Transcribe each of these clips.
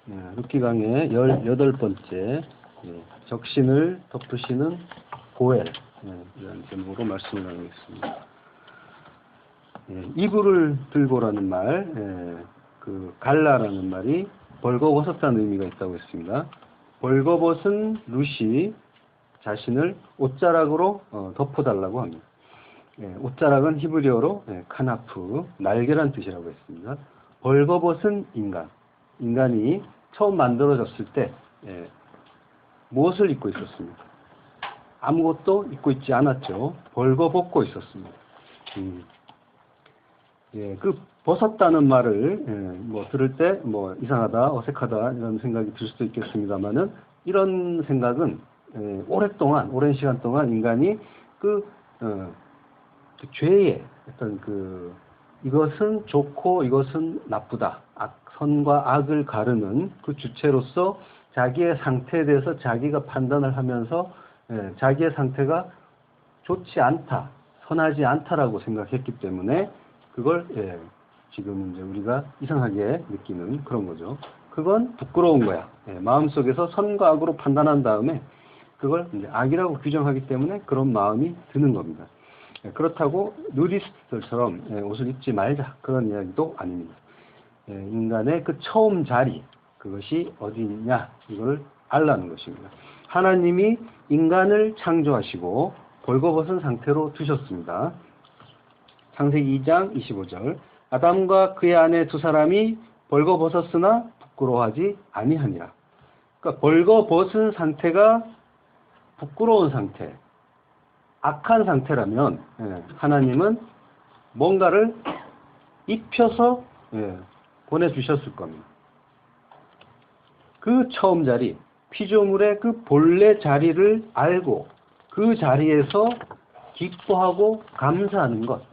룻기 강의 18번째 적신을 덮으시는 고엘 이런 제목으로 말씀을 나누겠습니다. 이불을 들고라는 말, 그 갈라라는 말이 벌거벗었다는 의미가 있다고 했습니다. 벌거벗은 룻이 자신을 옷자락으로 덮어달라고 합니다. 옷자락은 히브리어로 카나프, 날개란 뜻이라고 했습니다. 벌거벗은 인간이 처음 만들어졌을 때 무엇을 입고 있었습니까? 아무것도 입고 있지 않았죠. 벌거벗고 있었습니다. 그 벗었다는 말을 들을 때 이상하다, 어색하다 이런 생각이 들 수도 있겠습니다만은 이런 생각은 오랜 시간 동안 인간이 그 죄의 어떤 이것은 좋고 이것은 나쁘다, 선과 악을 가르는 그 주체로서 자기의 상태에 대해서 자기가 판단을 하면서 자기의 상태가 좋지 않다, 선하지 않다라고 생각했기 때문에 그걸 지금 이제 우리가 이상하게 느끼는 그런 거죠. 그건 부끄러운 거야. 마음속에서 선과 악으로 판단한 다음에 그걸 이제 악이라고 규정하기 때문에 그런 마음이 드는 겁니다. 그렇다고 누디스트들처럼 옷을 입지 말자 그런 이야기도 아닙니다. 인간의 그 처음 자리, 그것이 어디 있냐 이걸 알라는 것입니다. 하나님이 인간을 창조하시고 벌거벗은 상태로 두셨습니다. 창세기 2장 25절 아담과 그의 아내 두 사람이 벌거벗었으나 부끄러워하지 아니하니라. 그러니까 벌거벗은 상태가 부끄러운 상태, 악한 상태라면 하나님은 뭔가를 입혀서 보내주셨을 겁니다. 그 처음 자리, 피조물의 그 본래 자리를 알고 그 자리에서 기뻐하고 감사하는 것,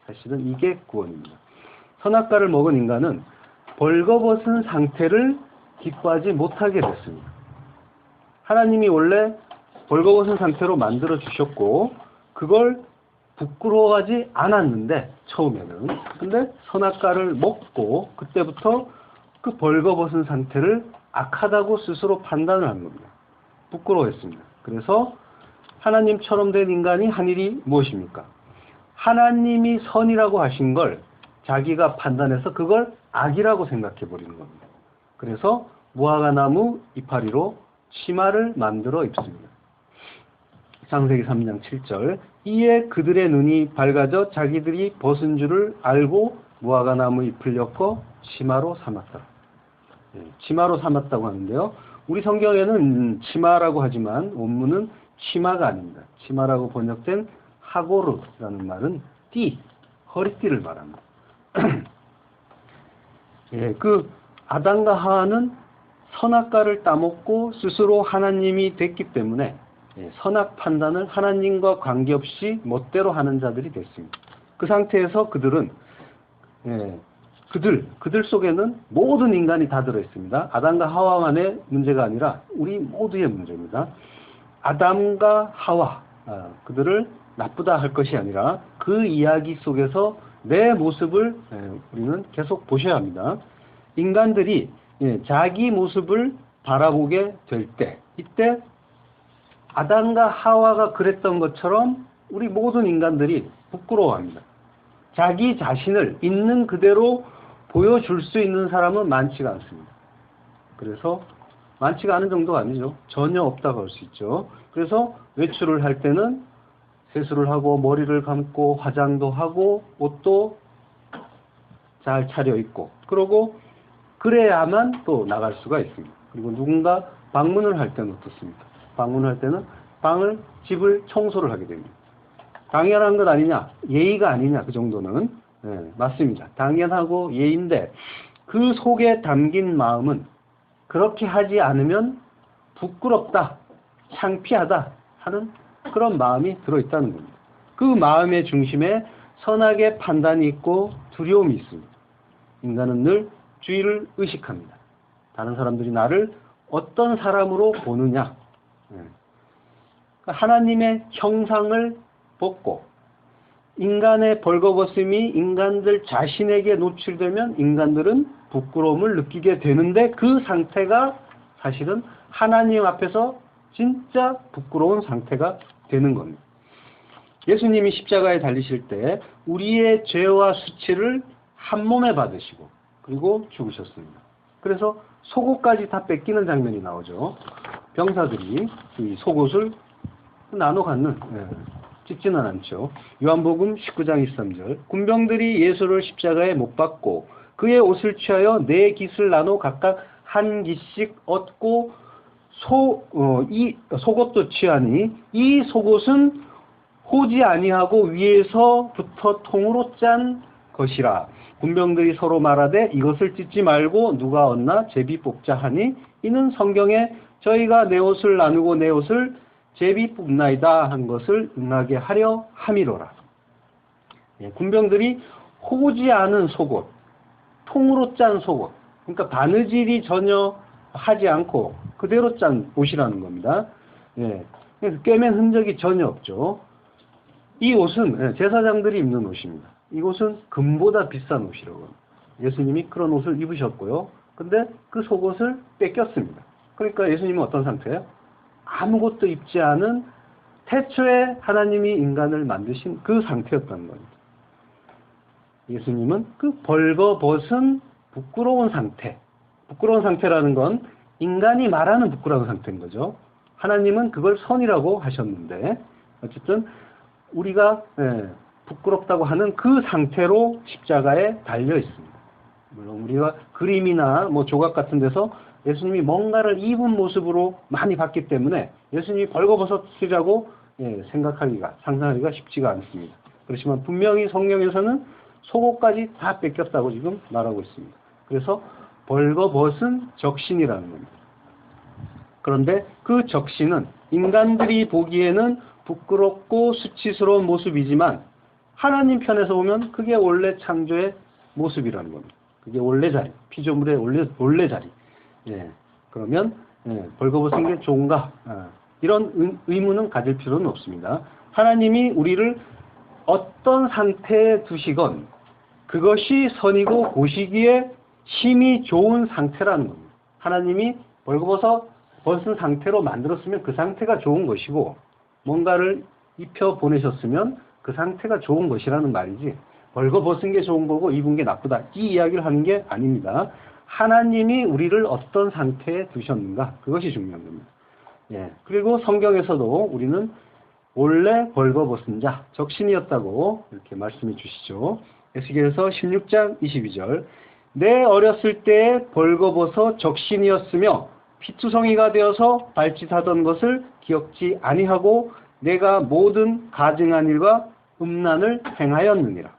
사실은 이게 구원입니다. 선악과를 먹은 인간은 벌거벗은 상태를 기뻐하지 못하게 됐습니다. 하나님이 원래 벌거벗은 상태로 만들어 주셨고 그걸 부끄러워하지 않았는데 처음에는, 근데 선악과를 먹고 그때부터 그 벌거벗은 상태를 악하다고 스스로 판단을 한 겁니다. 부끄러워했습니다. 그래서 하나님처럼 된 인간이 한 일이 무엇입니까? 하나님이 선이라고 하신 걸 자기가 판단해서 그걸 악이라고 생각해 버리는 겁니다. 그래서 무화과나무 이파리로 치마를 만들어 입습니다. 창세기 3장 7절 이에 그들의 눈이 밝아져 자기들이 벗은 줄을 알고 무화과나무 잎을 엮어 치마로 삼았다. 치마로 삼았다고 하는데요. 우리 성경에는 치마라고 하지만 원문은 치마가 아닙니다. 치마라고 번역된 하고르라는 말은 띠, 허리띠를 말합니다. 그 아담과 하와는 선악과를 따먹고 스스로 하나님이 됐기 때문에 선악 판단을 하나님과 관계없이 멋대로 하는 자들이 됐습니다. 그 상태에서 그들은 그들 속에는 모든 인간이 다 들어있습니다. 아담과 하와만의 문제가 아니라 우리 모두의 문제입니다. 아담과 하와, 그들을 나쁘다 할 것이 아니라 그 이야기 속에서 내 모습을 우리는 계속 보셔야 합니다. 인간들이 자기 모습을 바라보게 될 때, 이때 아담과 하와가 그랬던 것처럼 우리 모든 인간들이 부끄러워합니다. 자기 자신을 있는 그대로 보여줄 수 있는 사람은 많지가 않습니다. 그래서 많지가 않은 정도가 아니죠. 전혀 없다고 할 수 있죠. 그래서 외출을 할 때는 세수를 하고 머리를 감고 화장도 하고 옷도 잘 차려입고 그러고 그래야만 또 나갈 수가 있습니다. 그리고 누군가 방문을 할 때는 어떻습니까? 방문할 때는 집을 청소를 하게 됩니다. 당연한 것 아니냐? 예의가 아니냐? 그 정도는 맞습니다. 당연하고 예의인데 그 속에 담긴 마음은 그렇게 하지 않으면 부끄럽다, 창피하다 하는 그런 마음이 들어있다는 겁니다. 그 마음의 중심에 선악의 판단이 있고 두려움이 있습니다. 인간은 늘 주의를 의식합니다. 다른 사람들이 나를 어떤 사람으로 보느냐. 하나님의 형상을 벗고 인간의 벌거벗음이 인간들 자신에게 노출되면 인간들은 부끄러움을 느끼게 되는데 그 상태가 사실은 하나님 앞에서 진짜 부끄러운 상태가 되는 겁니다. 예수님이 십자가에 달리실 때 우리의 죄와 수치를 한 몸에 받으시고 그리고 죽으셨습니다. 그래서 속옷까지 다 뺏기는 장면이 나오죠. 병사들이 이 속옷을 나눠 갖는, 찢지는 않죠. 요한복음 19장 23절. 군병들이 예수를 십자가에 못 박고 그의 옷을 취하여 네 깃을 나눠 각각 한 깃씩 얻고 이 속옷도 취하니 이 속옷은 호지 아니하고 위에서부터 통으로 짠 것이라. 군병들이 서로 말하되 이것을 찢지 말고 누가 얻나 제비 뽑자 하니 이는 성경에 저희가 내 옷을 나누고 내 옷을 제비 뽑나이다 한 것을 응하게 하려 함이로라. 군병들이 호지 않은 속옷, 통으로 짠 속옷, 그러니까 바느질이 전혀 하지 않고 그대로 짠 옷이라는 겁니다. 꿰맨 흔적이 전혀 없죠. 이 옷은 제사장들이 입는 옷입니다. 이것은 금보다 비싼 옷이라고 합니다. 예수님이 그런 옷을 입으셨고요. 근데 그 속옷을 뺏겼습니다. 그러니까 예수님은 어떤 상태예요? 아무것도 입지 않은 태초에 하나님이 인간을 만드신 그 상태였다는 겁니다. 예수님은 그 벌거벗은 부끄러운 상태. 부끄러운 상태라는 건 인간이 말하는 부끄러운 상태인 거죠. 하나님은 그걸 선이라고 하셨는데 어쨌든 우리가 부끄럽다고 하는 그 상태로 십자가에 달려 있습니다. 물론 우리가 그림이나 조각 같은 데서 예수님이 뭔가를 입은 모습으로 많이 봤기 때문에 예수님이 벌거벗으시라고 상상하기가 쉽지가 않습니다. 그렇지만 분명히 성경에서는 속옷까지 다 뺏겼다고 지금 말하고 있습니다. 그래서 벌거벗은 적신이라는 겁니다. 그런데 그 적신은 인간들이 보기에는 부끄럽고 수치스러운 모습이지만 하나님 편에서 보면 그게 원래 창조의 모습이라는 겁니다. 그게 원래 자리, 피조물의 원래 자리. 그러면 벌거벗은 게 좋은가? 이런 의문은 가질 필요는 없습니다. 하나님이 우리를 어떤 상태에 두시건 그것이 선이고 보시기에 심히 좋은 상태라는 겁니다. 하나님이 벌거벗은 상태로 만들었으면 그 상태가 좋은 것이고 뭔가를 입혀 보내셨으면 그 상태가 좋은 것이라는 말이지 벌거벗은 게 좋은 거고 입은 게 나쁘다 이 이야기를 하는 게 아닙니다. 하나님이 우리를 어떤 상태에 두셨는가 그것이 중요한 겁니다. 그리고 성경에서도 우리는 원래 벌거벗은 자 적신이었다고 이렇게 말씀해 주시죠. 에스겔서 16장 22절 내 어렸을 때에 벌거벗어 적신이었으며 피투성이가 되어서 발짓하던 것을 기억지 아니하고 내가 모든 가증한 일과 음란을 행하였느니라.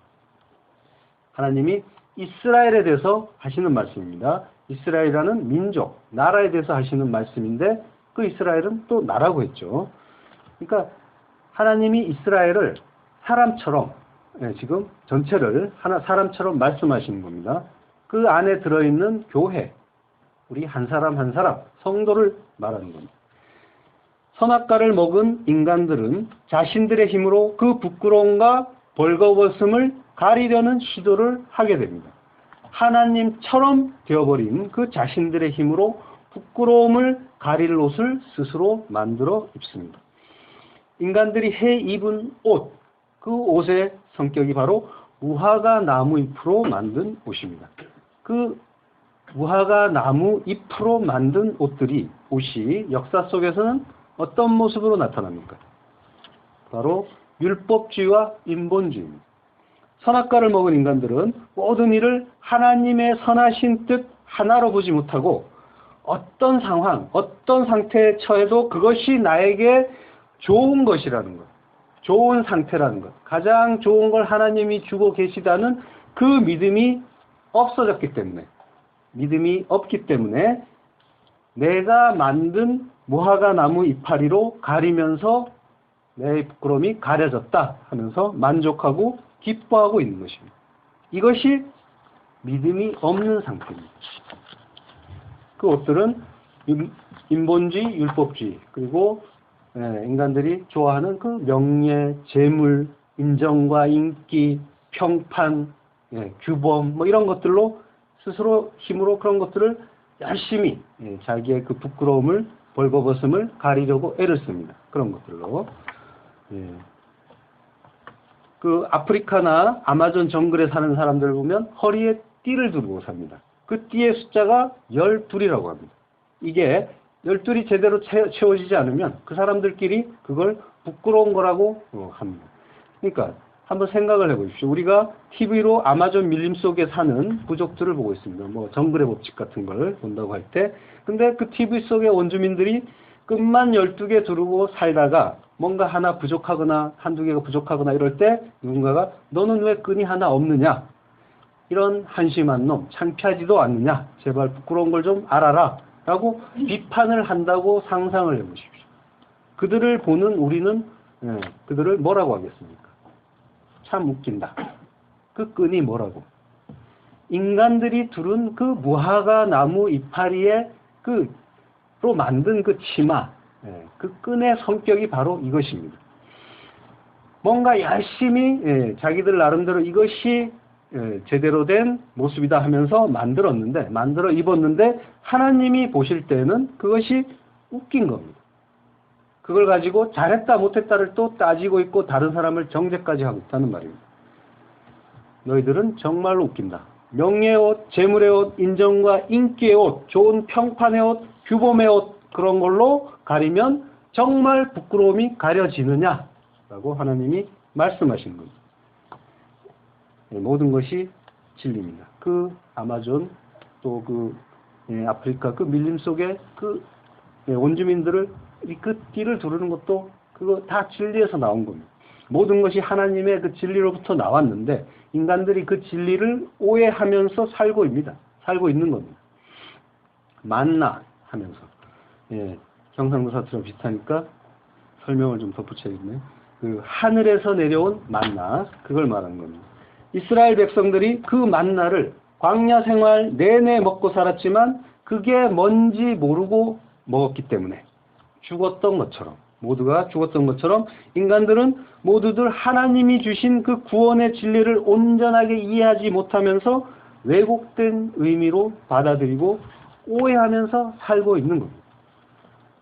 하나님이 이스라엘에 대해서 하시는 말씀입니다. 이스라엘이라는 민족, 나라에 대해서 하시는 말씀인데 그 이스라엘은 또 나라고 했죠. 그러니까 하나님이 이스라엘을 사람처럼 지금 전체를 사람처럼 말씀하시는 겁니다. 그 안에 들어있는 교회, 우리 한 사람 한 사람, 성도를 말하는 겁니다. 선악과를 먹은 인간들은 자신들의 힘으로 그 부끄러움과 벌거벗음을 가리려는 시도를 하게 됩니다. 하나님처럼 되어버린 그 자신들의 힘으로 부끄러움을 가릴 옷을 스스로 만들어 입습니다. 인간들이 해 입은 옷, 그 옷의 성격이 바로 무화과 나무 잎으로 만든 옷입니다. 그 무화과 나무 잎으로 만든 옷이 역사 속에서는 어떤 모습으로 나타납니까? 바로 율법주의와 인본주의입니다. 선악과를 먹은 인간들은 모든 일을 하나님의 선하신 뜻 하나로 보지 못하고 어떤 상황, 어떤 상태에 처해도 그것이 나에게 좋은 것이라는 것, 좋은 상태라는 것, 가장 좋은 걸 하나님이 주고 계시다는 그 믿음이 없어졌기 때문에, 믿음이 없기 때문에 내가 만든 무화과 나무 이파리로 가리면서 내 부끄러움이 가려졌다 하면서 만족하고 기뻐하고 있는 것입니다. 이것이 믿음이 없는 상태입니다. 그 옷들은 인본주의, 율법주의, 그리고 인간들이 좋아하는 그 명예, 재물, 인정과 인기, 평판, 규범 이런 것들로 스스로 힘으로 그런 것들을 열심히 자기의 그 부끄러움을 벌거벗음을 가리려고 애를 씁니다. 그런 것들로. 그 아프리카나 아마존 정글에 사는 사람들을 보면 허리에 띠를 두르고 삽니다. 그 띠의 숫자가 12이라고 합니다. 이게 12이 제대로 채워지지 않으면 그 사람들끼리 그걸 부끄러운 거라고 합니다. 그러니까 한번 생각을 해보십시오. 우리가 TV로 아마존 밀림 속에 사는 부족들을 보고 있습니다. 뭐 정글의 법칙 같은 걸 본다고 할 때. 근데 그 TV 속의 원주민들이 끝만 12개 두르고 살다가 뭔가 하나 부족하거나 한두 개가 부족하거나 이럴 때 누군가가 너는 왜 끈이 하나 없느냐? 이런 한심한 놈, 창피하지도 않느냐? 제발 부끄러운 걸 좀 알아라. 라고 비판을 한다고 상상을 해보십시오. 그들을 보는 우리는 그들을 뭐라고 하겠습니까? 참 웃긴다. 그 끈이 뭐라고? 인간들이 두른 그 무화과 나무 이파리에 로 만든 그 치마, 그 끈의 성격이 바로 이것입니다. 뭔가 열심히 자기들 나름대로 이것이 제대로 된 모습이다 하면서 만들어 입었는데 하나님이 보실 때는 그것이 웃긴 겁니다. 그걸 가지고 잘했다 못했다를 또 따지고 있고 다른 사람을 정죄까지 하고 있다는 말입니다. 너희들은 정말로 웃긴다. 명예의 옷, 재물의 옷, 인정과 인기의 옷, 좋은 평판의 옷, 규범의 옷 그런 걸로 가리면 정말 부끄러움이 가려지느냐라고 하나님이 말씀하신 겁니다. 모든 것이 진리입니다. 그 아마존 또 그 아프리카 그 밀림 속에 그 원주민들을 그 띠를 두르는 것도 그거 다 진리에서 나온 겁니다. 모든 것이 하나님의 그 진리로부터 나왔는데 인간들이 그 진리를 오해하면서 살고 있는 겁니다. 만나 하면서 경상도사처럼 비슷하니까 설명을 좀 덧붙여야겠네. 그 하늘에서 내려온 만나 그걸 말하는 겁니다. 이스라엘 백성들이 그 만나를 광야 생활 내내 먹고 살았지만 그게 뭔지 모르고 먹었기 때문에 모두가 죽었던 것처럼 인간들은 모두들 하나님이 주신 그 구원의 진리를 온전하게 이해하지 못하면서 왜곡된 의미로 받아들이고 오해하면서 살고 있는 겁니다.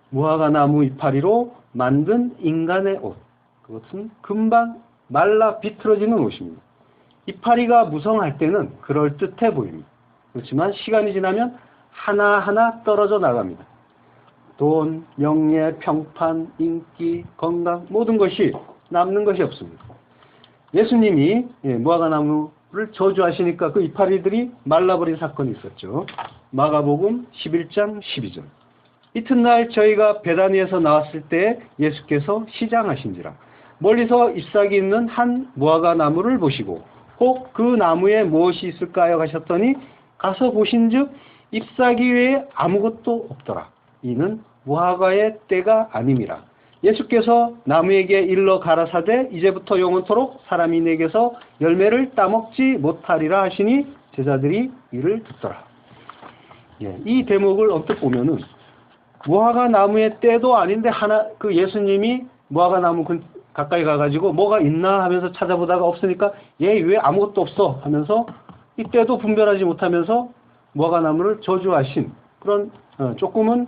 무화과 나무 이파리로 만든 인간의 옷. 그것은 금방 말라 비틀어지는 옷입니다. 이파리가 무성할 때는 그럴듯해 보입니다. 그렇지만 시간이 지나면 하나하나 떨어져 나갑니다. 돈, 명예, 평판, 인기, 건강 모든 것이 남는 것이 없습니다. 예수님이 무화과 나무를 저주하시니까 그 이파리들이 말라버린 사건이 있었죠. 마가복음 11장 12절. 이튿날 저희가 베다니에서 나왔을 때 예수께서 시장하신지라 멀리서 잎사귀 있는 한 무화과 나무를 보시고 혹 그 나무에 무엇이 있을까요 하셨더니 가서 보신즉 잎사귀 외에 아무것도 없더라. 이는 무화과의 때가 아님이라. 예수께서 나무에게 일러 가라사대 이제부터 영원토록 사람이 내게서 열매를 따먹지 못하리라 하시니 제자들이 이를 듣더라. 이 대목을 언뜻 보면은 무화과 나무의 때도 아닌데 그 예수님이 무화과 나무 가까이 가가지고 뭐가 있나 하면서 찾아보다가 없으니까 얘 왜 아무것도 없어 하면서 이때도 분별하지 못하면서 무화과 나무를 저주하신 그런 조금은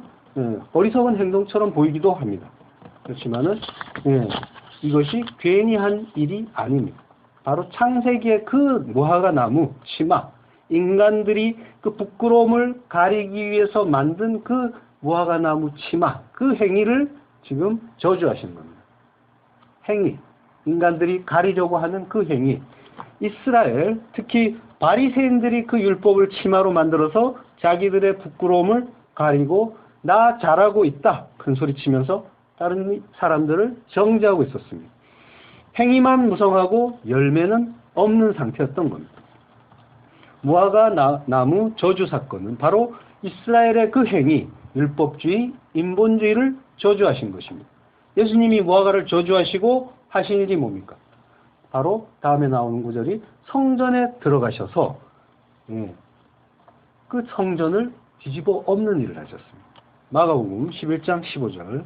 어리석은 행동처럼 보이기도 합니다. 그렇지만은 이것이 괜히 한 일이 아닙니다. 바로 창세기의 그 무화과 나무 치마 인간들이 그 부끄러움을 가리기 위해서 만든 그 무화과 나무 치마 그 행위를 지금 저주하시는 겁니다. 행위, 인간들이 가리려고 하는 그 행위. 이스라엘, 특히 바리새인들이 그 율법을 치마로 만들어서 자기들의 부끄러움을 가리고 나 잘하고 있다 큰 소리치면서 다른 사람들을 정죄하고 있었습니다. 행위만 무성하고 열매는 없는 상태였던 겁니다. 무화과 나무 저주 사건은 바로 이스라엘의 그 행위, 율법주의, 인본주의를 저주하신 것입니다. 예수님이 무화과를 저주하시고 하신 일이 뭡니까? 바로 다음에 나오는 구절이 성전에 들어가셔서 그 성전을 뒤집어 엎는 일을 하셨습니다. 마가복음 11장 15절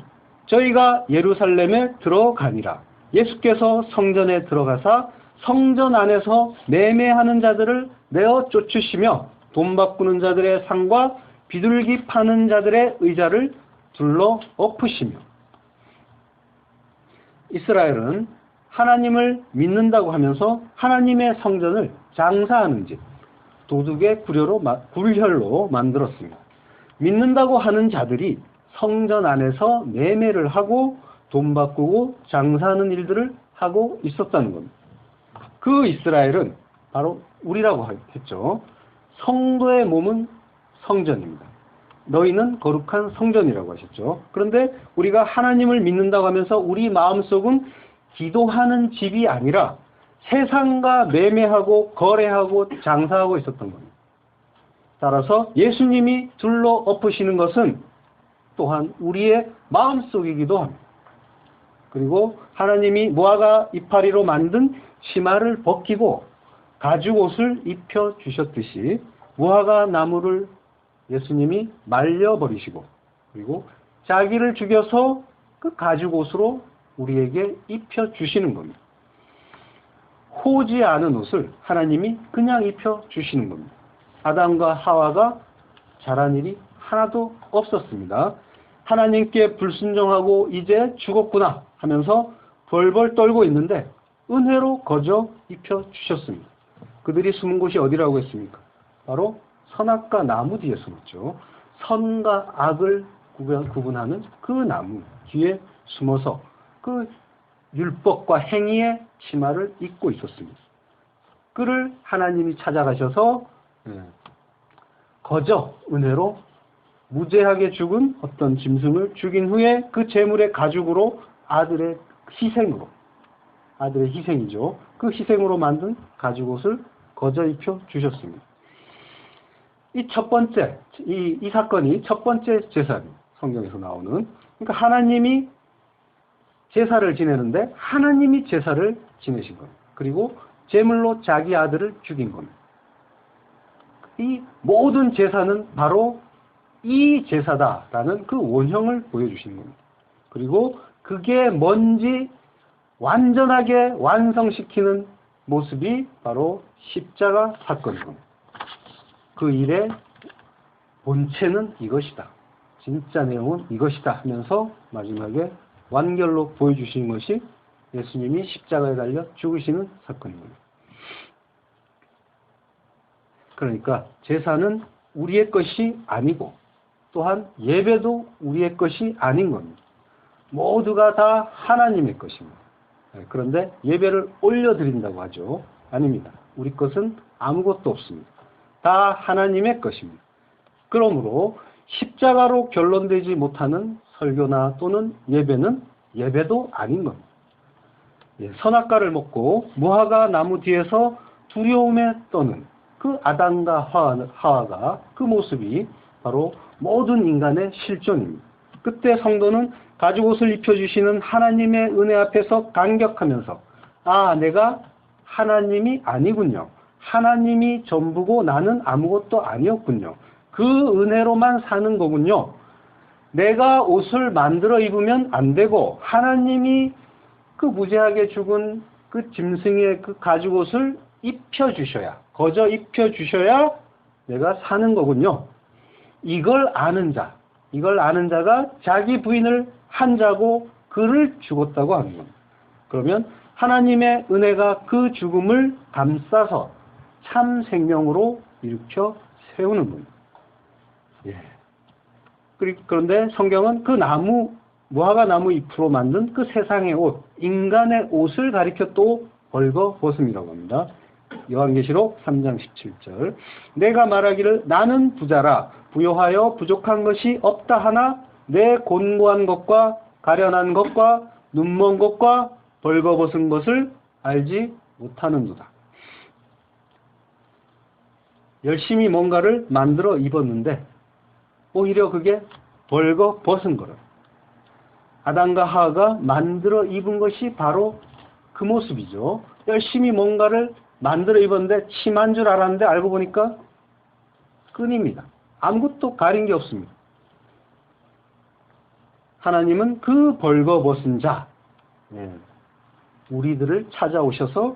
저희가 예루살렘에 들어가니라. 예수께서 성전에 들어가사 성전 안에서 매매하는 자들을 내어 쫓으시며 돈 바꾸는 자들의 상과 비둘기 파는 자들의 의자를 둘러 엎으시며. 이스라엘은 하나님을 믿는다고 하면서 하나님의 성전을 장사하는 집, 도둑의 굴혈로 만들었습니다. 믿는다고 하는 자들이 성전 안에서 매매를 하고 돈 바꾸고 장사하는 일들을 하고 있었다는 겁니다. 그 이스라엘은 바로 우리라고 했죠. 성도의 몸은 성전입니다. 너희는 거룩한 성전이라고 하셨죠. 그런데 우리가 하나님을 믿는다고 하면서 우리 마음속은 기도하는 집이 아니라 세상과 매매하고 거래하고 장사하고 있었던 겁니다. 따라서 예수님이 둘러 엎으시는 것은 또한 우리의 마음속이기도 합니다. 그리고 하나님이 무화과 이파리로 만든 치마를 벗기고 가죽옷을 입혀주셨듯이 무화과 나무를 예수님이 말려버리시고 그리고 자기를 죽여서 그 가죽옷으로 우리에게 입혀주시는 겁니다. 호지 않은 옷을 하나님이 그냥 입혀주시는 겁니다. 아담과 하와가 잘한 일이 하나도 없었습니다. 하나님께 불순종하고 이제 죽었구나 하면서 벌벌 떨고 있는데 은혜로 거저 입혀주셨습니다. 그들이 숨은 곳이 어디라고 했습니까? 바로 선악과 나무 뒤에 숨었죠. 선과 악을 구분하는 그 나무 뒤에 숨어서 그 율법과 행위의 치마를 입고 있었습니다. 그를 하나님이 찾아가셔서 거저 은혜로 무죄하게 죽은 어떤 짐승을 죽인 후에 그 제물의 가죽으로 아들의 희생이죠. 그 희생으로 만든 가죽옷을 거저 입혀 주셨습니다. 이 첫 번째, 이 사건이 첫 번째 제사입니다. 성경에서 나오는. 그러니까 하나님이 제사를 지내는데 하나님이 제사를 지내신 겁니다. 그리고 제물로 자기 아들을 죽인 겁니다. 이 모든 제사는 바로 이 제사다라는 그 원형을 보여주시는 겁니다. 그리고 그게 뭔지 완전하게 완성시키는 모습이 바로 십자가 사건입니다. 그 일의 본체는 이것이다. 진짜 내용은 이것이다 하면서 마지막에 완결로 보여주시는 것이 예수님이 십자가에 달려 죽으시는 사건입니다. 그러니까 제사는 우리의 것이 아니고 또한 예배도 우리의 것이 아닌 겁니다. 모두가 다 하나님의 것입니다. 그런데 예배를 올려드린다고 하죠. 아닙니다. 우리 것은 아무것도 없습니다. 다 하나님의 것입니다. 그러므로 십자가로 결론되지 못하는 설교나 또는 예배는 예배도 아닌 겁니다. 선악과를 먹고 무화과 나무 뒤에서 두려움에 떠는 그 아담과 하와가 그 모습이 바로 모든 인간의 실존입니다. 그때 성도는 가죽옷을 입혀주시는 하나님의 은혜 앞에서 감격하면서 내가 하나님이 아니군요. 하나님이 전부고 나는 아무것도 아니었군요. 그 은혜로만 사는 거군요. 내가 옷을 만들어 입으면 안 되고 하나님이 그 무죄하게 죽은 그 짐승의 그 가죽옷을 입혀주셔야, 거저 입혀주셔야 내가 사는 거군요. 이걸 아는 자가 자기 부인을 한 자고 그를 죽었다고 하는 겁니다. 그러면 하나님의 은혜가 그 죽음을 감싸서 참 생명으로 일으켜 세우는 겁니다. 그런데 성경은 그 무화과 나무 잎으로 만든 그 세상의 옷, 인간의 옷을 가리켜 또 벌거벗음이라고 합니다. 요한계시록 3장 17절. 내가 말하기를 나는 부자라 부요하여 부족한 것이 없다 하나 내 곤고한 것과 가련한 것과 눈먼 것과 벌거벗은 것을 알지 못하는도다. 열심히 뭔가를 만들어 입었는데 오히려 그게 벌거벗은 거를. 아담과 하와가 만들어 입은 것이 바로 그 모습이죠. 열심히 뭔가를 만들어 입었는데 치마인 줄 알았는데 알고 보니까 끈입니다. 아무것도 가린 게 없습니다. 하나님은 그 벌거벗은 자, 우리들을 찾아오셔서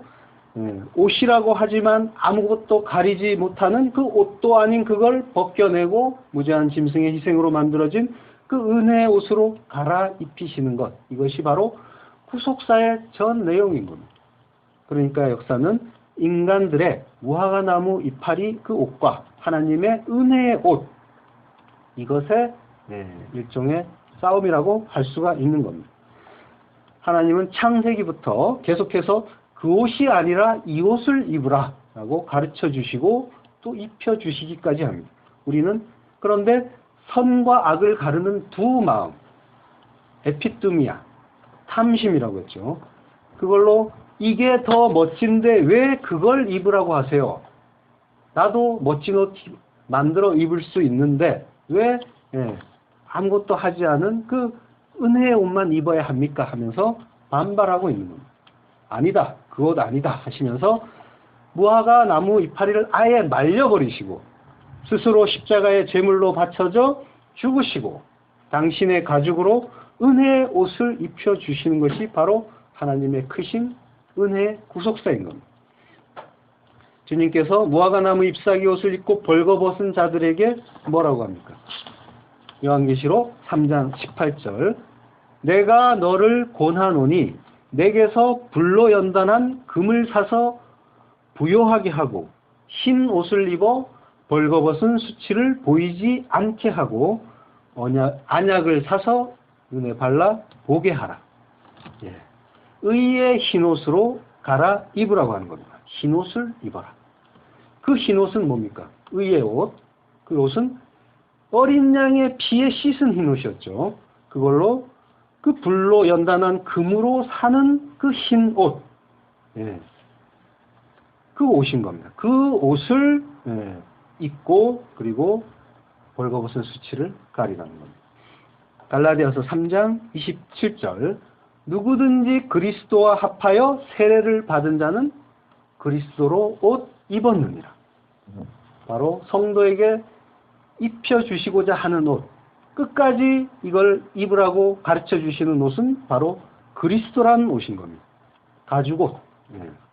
옷이라고 하지만 아무것도 가리지 못하는 그 옷도 아닌 그걸 벗겨내고 무제한 짐승의 희생으로 만들어진 그 은혜의 옷으로 갈아입히시는 것. 이것이 바로 구속사의 전 내용인 겁니다. 그러니까 역사는 인간들의 무화과나무 이파리 그 옷과 하나님의 은혜의 옷, 이것의 일종의 싸움이라고 할 수가 있는 겁니다. 하나님은 창세기부터 계속해서 그 옷이 아니라 이 옷을 입으라 라고 가르쳐 주시고 또 입혀 주시기까지 합니다. 우리는 그런데 선과 악을 가르는 두 마음, 에피뚜미아, 탐심이라고 했죠. 그걸로 이게 더 멋진데 왜 그걸 입으라고 하세요? 나도 멋진 옷 만들어 입을 수 있는데 왜 아무것도 하지 않은 그 은혜의 옷만 입어야 합니까? 하면서 반발하고 있는 겁니다. 아니다. 그 옷 아니다. 하시면서 무화과 나무 이파리를 아예 말려버리시고 스스로 십자가의 제물로 바쳐져 죽으시고 당신의 가죽으로 은혜의 옷을 입혀주시는 것이 바로 하나님의 크신 은혜의 구속사인 겁니다. 주님께서 무화과나무 잎사귀 옷을 입고 벌거벗은 자들에게 뭐라고 합니까? 요한계시록 3장 18절 내가 너를 권하노니 내게서 불로 연단한 금을 사서 부요하게 하고 흰 옷을 입어 벌거벗은 수치를 보이지 않게 하고 안약을 사서 눈에 발라 보게 하라. 의의 흰 옷으로 갈아 입으라고 하는 겁니다. 흰 옷을 입어라. 그 흰 옷은 뭡니까? 의의 옷. 그 옷은 어린 양의 피에 씻은 흰 옷이었죠. 그걸로 그 불로 연단한 금으로 사는 그 흰 옷. 그 옷인 겁니다. 그 옷을 입고 그리고 벌거벗은 수치를 가리라는 겁니다. 갈라디아서 3장 27절 누구든지 그리스도와 합하여 세례를 받은 자는 그리스도로 옷 입었느니라. 바로 성도에게 입혀주시고자 하는 옷, 끝까지 이걸 입으라고 가르쳐 주시는 옷은 바로 그리스도라는 옷인 겁니다. 가죽옷,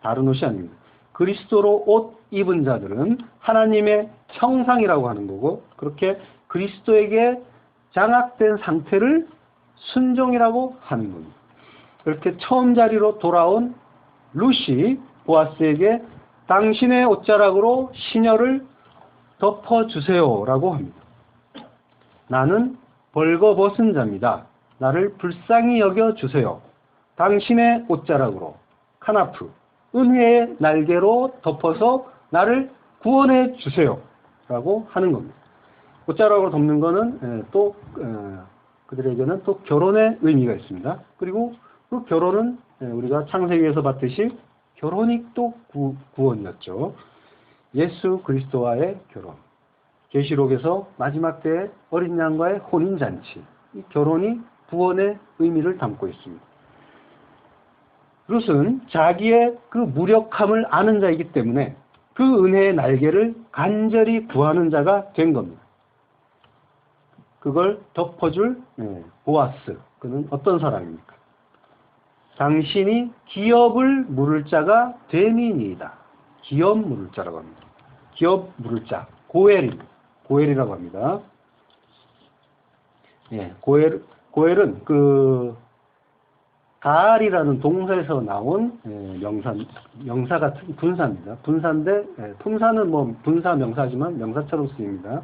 다른 옷이 아닙니다. 그리스도로 옷 입은 자들은 하나님의 형상이라고 하는 거고 그렇게 그리스도에게 장악된 상태를 순종이라고 하는 겁니다. 그렇게 처음 자리로 돌아온 루시 보아스에게 당신의 옷자락으로 시녀를 덮어주세요 라고 합니다. 나는 벌거벗은 자입니다. 나를 불쌍히 여겨주세요. 당신의 옷자락으로 카나프 은혜의 날개로 덮어서 나를 구원해 주세요 라고 하는 겁니다. 옷자락으로 덮는 거는 또 그들에게는 또 결혼의 의미가 있습니다. 그리고 그 결혼은 우리가 창세기에서 봤듯이 결혼이 또 구원이었죠. 예수 그리스도와의 결혼. 계시록에서 마지막 때의 어린 양과의 혼인잔치. 이 결혼이 구원의 의미를 담고 있습니다. 룻은 자기의 그 무력함을 아는 자이기 때문에 그 은혜의 날개를 간절히 구하는 자가 된 겁니다. 그걸 덮어줄 보아스. 그는 어떤 사람입니까? 당신이 기업을 물을 자가 됨이니이다. 기업 물을 자라고 합니다. 기업 물을 자. 고엘입니다. 고엘이라고 합니다. 고엘은 그 가알이라는 동사에서 나온 명사 같은 분사입니다. 분사인데 품사는 뭐 분사 명사지만 명사처럼 쓰입니다.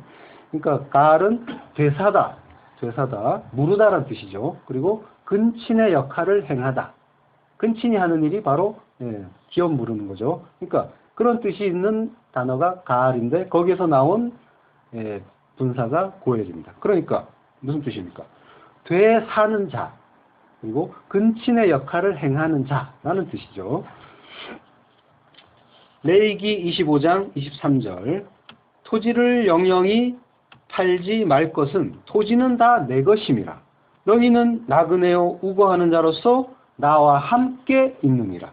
그러니까 가알은 되사다, 무르다라는 뜻이죠. 그리고 근친의 역할을 행하다. 근친이 하는 일이 바로 기업 무르는 거죠. 그러니까 그런 뜻이 있는 단어가 가알인데 거기에서 나온 분사가 고엘입니다. 그러니까 무슨 뜻입니까? 되사는 자. 그리고 근친의 역할을 행하는 자라는 뜻이죠. 레위기 25장 23절 토지를 영영히 팔지 말 것은 토지는 다 내 것임이라. 너희는 나그네요 우거하는 자로서 나와 함께 있느니라.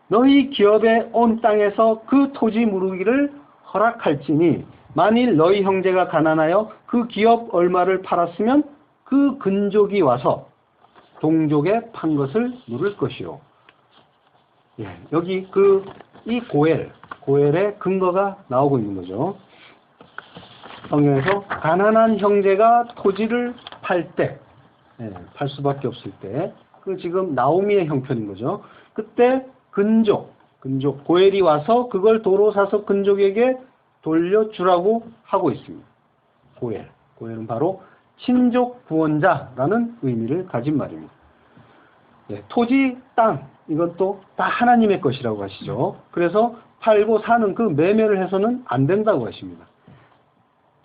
너희 기업에 온 땅에서 그 토지 무르기를 허락할지니 만일 너희 형제가 가난하여 그 기업 얼마를 팔았으면 그 근족이 와서 동족에 판 것을 물을 것이요. 여기 그 이 고엘의 근거가 나오고 있는 거죠. 성경에서 가난한 형제가 토지를 팔 때, 팔 수밖에 없을 때, 그 지금 나오미의 형편인 거죠. 그때 근족, 고엘이 와서 그걸 도로 사서 근족에게 돌려주라고 하고 있습니다. 고엘은 바로 친족 구원자라는 의미를 가진 말입니다. 토지, 땅, 이건 또 다 하나님의 것이라고 하시죠. 그래서 팔고 사는 그 매매를 해서는 안 된다고 하십니다.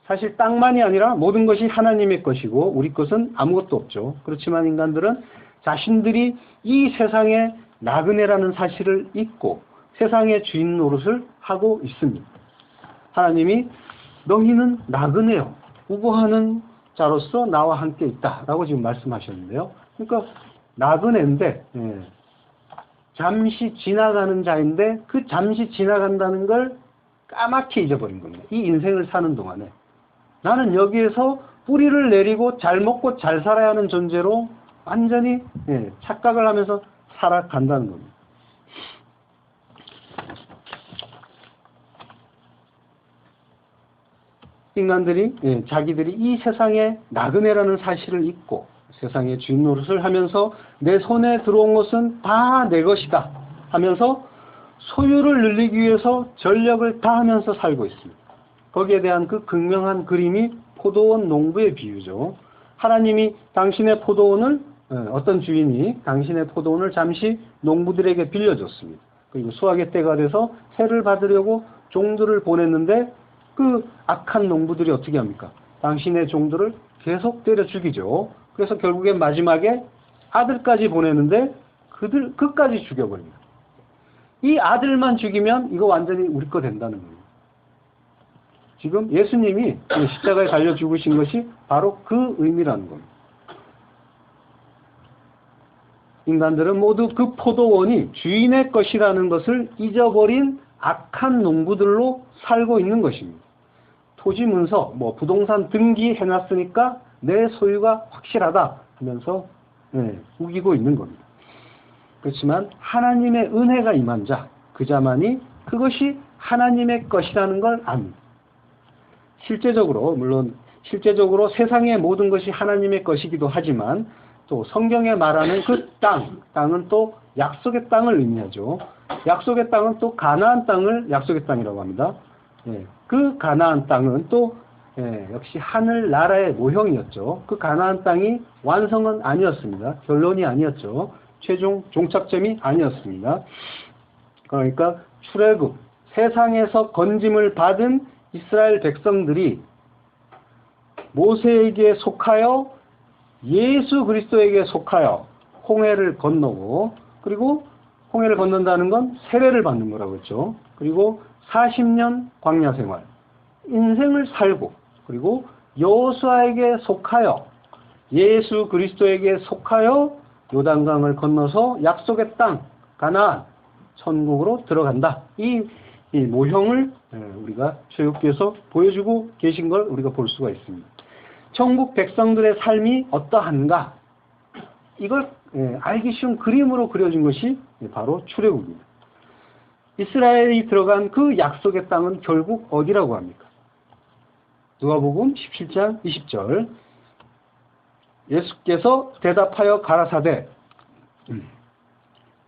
사실 땅만이 아니라 모든 것이 하나님의 것이고 우리 것은 아무것도 없죠. 그렇지만 인간들은 자신들이 이 세상의 나그네라는 사실을 잊고 세상의 주인 노릇을 하고 있습니다. 하나님이 너희는 나그네요. 우고하는 자로서 나와 함께 있다라고 지금 말씀하셨는데요. 그러니까 나그네인데 잠시 지나가는 자인데 그 잠시 지나간다는 걸 까맣게 잊어버린 겁니다. 이 인생을 사는 동안에 나는 여기에서 뿌리를 내리고 잘 먹고 잘 살아야 하는 존재로 완전히 착각을 하면서 살아간다는 겁니다. 인간들이 자기들이 이 세상의 나그네라는 사실을 잊고 세상의 주인 노릇을 하면서 내 손에 들어온 것은 다 내 것이다 하면서 소유를 늘리기 위해서 전력을 다하면서 살고 있습니다. 거기에 대한 그 극명한 그림이 포도원 농부의 비유죠. 하나님이 당신의 포도원을 어떤 주인이 당신의 포도원을 잠시 농부들에게 빌려줬습니다. 그리고 수확의 때가 돼서 세를 받으려고 종들을 보냈는데 그 악한 농부들이 어떻게 합니까? 당신의 종들을 계속 때려 죽이죠. 그래서 결국엔 마지막에 아들까지 보내는데 그까지 죽여버립니다. 이 아들만 죽이면 이거 완전히 우리 거 된다는 거예요. 지금 예수님이 십자가에 달려 죽으신 것이 바로 그 의미라는 겁니다. 인간들은 모두 그 포도원이 주인의 것이라는 것을 잊어버린 악한 농부들로 살고 있는 것입니다. 토지 문서, 부동산 등기 해놨으니까 내 소유가 확실하다 하면서 우기고 있는 겁니다. 그렇지만 하나님의 은혜가 임한 자, 그 자만이 그것이 하나님의 것이라는 걸 압니다. 실제적으로 세상의 모든 것이 하나님의 것이기도 하지만 또 성경에 말하는 그 땅은 또 약속의 땅을 의미하죠. 약속의 땅은 또 가나안 땅을 약속의 땅이라고 합니다. 그 가나안 땅은 또 역시 하늘나라의 모형이었죠. 그 가나안 땅이 완성은 아니었습니다. 결론이 아니었죠. 최종 종착점이 아니었습니다. 그러니까 출애굽, 세상에서 건짐을 받은 이스라엘 백성들이 모세에게 속하여 예수 그리스도에게 속하여 홍해를 건너고, 그리고 홍해를 건넌다는 건 세례를 받는 거라고 했죠. 그리고 40년 광야 생활, 인생을 살고, 그리고 여호수아에게 속하여 예수 그리스도에게 속하여 요단강을 건너서 약속의 땅 가나안 천국으로 들어간다. 이 모형을 우리가 출애굽기에서 보여주고 계신 걸 우리가 볼 수가 있습니다. 천국 백성들의 삶이 어떠한가? 이걸 알기 쉬운 그림으로 그려진 것이 바로 출애굽입니다. 이스라엘이 들어간 그 약속의 땅은 결국 어디라고 합니까? 누가복음 17장 20절. 예수께서 대답하여 가라사대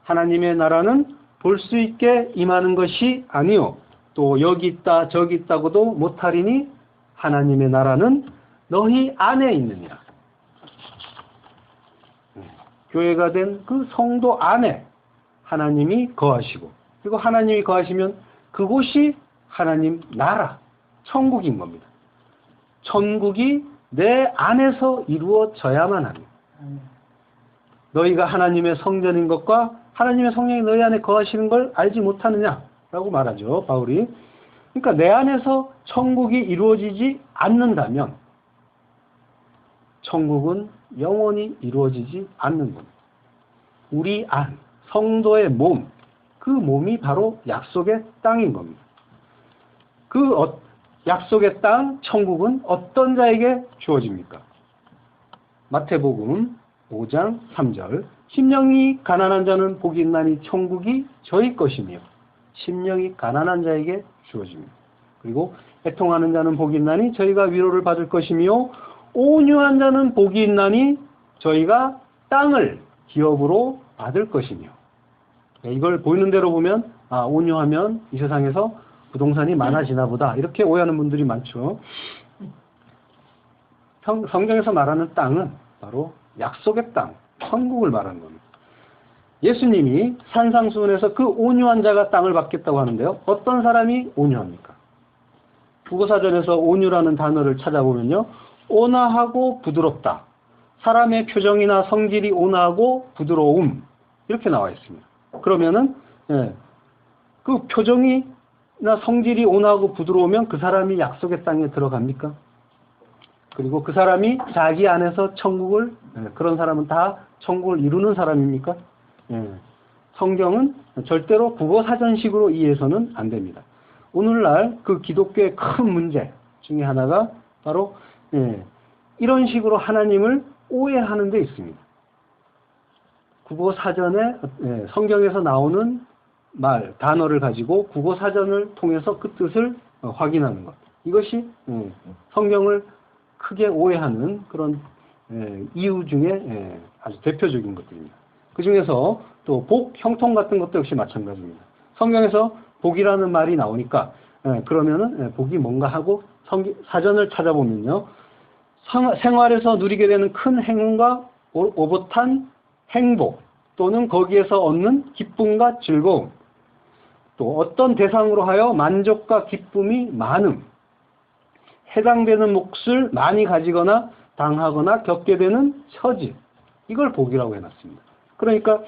하나님의 나라는 볼 수 있게 임하는 것이 아니요 또 여기 있다 저기 있다고도 못하리니 하나님의 나라는 너희 안에 있느니라. 교회가 된 그 성도 안에 하나님이 거하시고, 그리고 하나님이 거하시면 그곳이 하나님 나라, 천국인 겁니다. 천국이 내 안에서 이루어져야만 합니다. 너희가 하나님의 성전인 것과 하나님의 성령이 너희 안에 거하시는 걸 알지 못하느냐라고 말하죠, 바울이. 그러니까 내 안에서 천국이 이루어지지 않는다면 천국은 영원히 이루어지지 않는 겁니다. 우리 안, 성도의 몸, 그 몸이 바로 약속의 땅인 겁니다. 그 약속의 땅, 천국은 어떤 자에게 주어집니까? 마태복음 5장 3절. 심령이 가난한 자는 복이 있나니 천국이 저희 것이며 심령이 가난한 자에게 주어집니다. 그리고 애통하는 자는 복이 있나니 저희가 위로를 받을 것이며 온유한 자는 복이 있나니 저희가 땅을 기업으로 받을 것이며. 이걸 보이는 대로 보면 온유하면 이 세상에서 부동산이 많아지나 보다 이렇게 오해하는 분들이 많죠. 성경에서 말하는 땅은 바로 약속의 땅, 천국을 말하는 겁니다. 예수님이 산상수훈에서 그 온유한 자가 땅을 받겠다고 하는데요. 어떤 사람이 온유합니까? 국어사전에서 온유라는 단어를 찾아보면요. 온화하고 부드럽다. 사람의 표정이나 성질이 온화하고 부드러움 이렇게 나와 있습니다. 그러면은 그 표정이나 성질이 온화하고 부드러우면 그 사람이 약속의 땅에 들어갑니까? 그리고 그 사람이 자기 안에서 천국을 그런 사람은 다 천국을 이루는 사람입니까? 성경은 절대로 국어사전식으로 이해해서는 안 됩니다. 오늘날 그 기독교의 큰 문제 중에 하나가 바로 이런 식으로 하나님을 오해하는 데 있습니다. 국어사전에 성경에서 나오는 말, 단어를 가지고 국어사전을 통해서 그 뜻을 확인하는 것. 이것이 성경을 크게 오해하는 그런 이유 중에 아주 대표적인 것들입니다. 그 중에서 또 복, 형통 같은 것도 역시 마찬가지입니다. 성경에서 복이라는 말이 나오니까 그러면은 복이 뭔가 하고 사전을 찾아보면요. 생활에서 누리게 되는 큰 행운과 오붓한 행복 또는 거기에서 얻는 기쁨과 즐거움 또 어떤 대상으로 하여 만족과 기쁨이 많음 해당되는 몫을 많이 가지거나 당하거나 겪게 되는 처지 이걸 복이라고 해놨습니다. 그러니까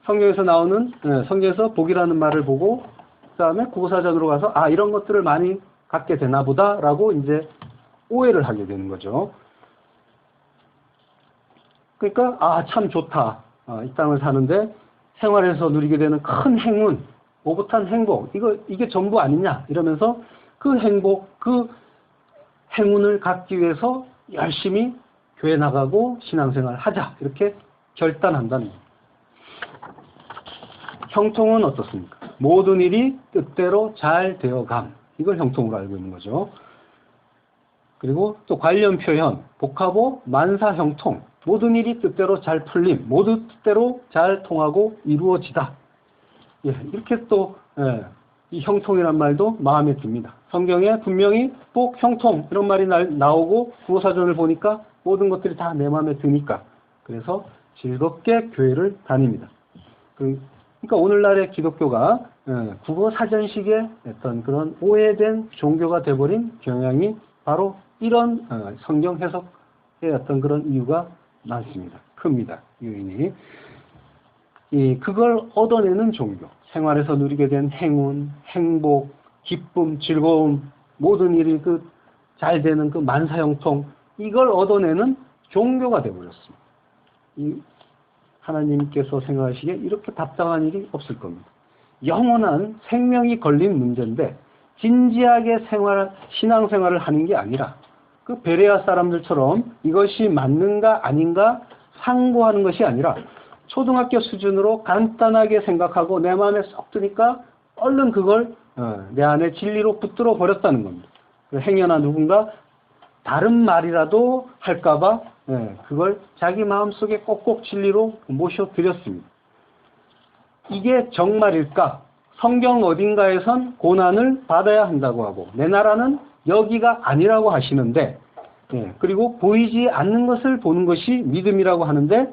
성경에서 나오는 성경에서 복이라는 말을 보고 그 다음에 국어사전으로 가서 이런 것들을 많이 갖게 되나 보다라고 이제 오해를 하게 되는 거죠. 그러니까 참 좋다. 이 땅을 사는데 생활에서 누리게 되는 큰 행운, 오붓한 행복 이게 전부 아니냐 이러면서 그 행복, 그 행운을 갖기 위해서 열심히 교회 나가고 신앙생활 하자 이렇게 결단한다는 거예요. 형통은 어떻습니까? 모든 일이 뜻대로 잘 되어감. 이걸 형통으로 알고 있는 거죠. 그리고 또 관련 표현, 복하보, 만사 형통. 모든 일이 뜻대로 잘 풀림. 모두 뜻대로 잘 통하고 이루어지다. 이렇게 또 이 형통이란 말도 마음에 듭니다. 성경에 분명히 복, 형통 이런 말이 나오고 국어사전을 보니까 모든 것들이 다 내 마음에 드니까 그래서 즐겁게 교회를 다닙니다. 그러니까 오늘날의 기독교가 국어사전식의 어떤 그런 오해된 종교가 되어버린 경향이 바로 이런 성경 해석의 어떤 그런 이유가 많습니다. 큽니다. 요인이. 그걸 얻어내는 종교, 생활에서 누리게 된 행운, 행복, 기쁨, 즐거움, 모든 일이 잘 되는 그 만사형통, 이걸 얻어내는 종교가 되어버렸습니다. 하나님께서 생각하시기에 이렇게 답답한 일이 없을 겁니다. 영원한 생명이 걸린 문제인데 진지하게 신앙생활을 하는 게 아니라 그 베레아 사람들처럼 이것이 맞는가 아닌가 상고하는 것이 아니라 초등학교 수준으로 간단하게 생각하고 내 마음에 쏙 드니까 얼른 그걸 내 안에 진리로 붙들어 버렸다는 겁니다. 행여나 누군가 다른 말이라도 할까봐 그걸 자기 마음속에 꼭꼭 진리로 모셔드렸습니다. 이게 정말일까? 성경 어딘가에선 고난을 받아야 한다고 하고 내 나라는 여기가 아니라고 하시는데 그리고 보이지 않는 것을 보는 것이 믿음이라고 하는데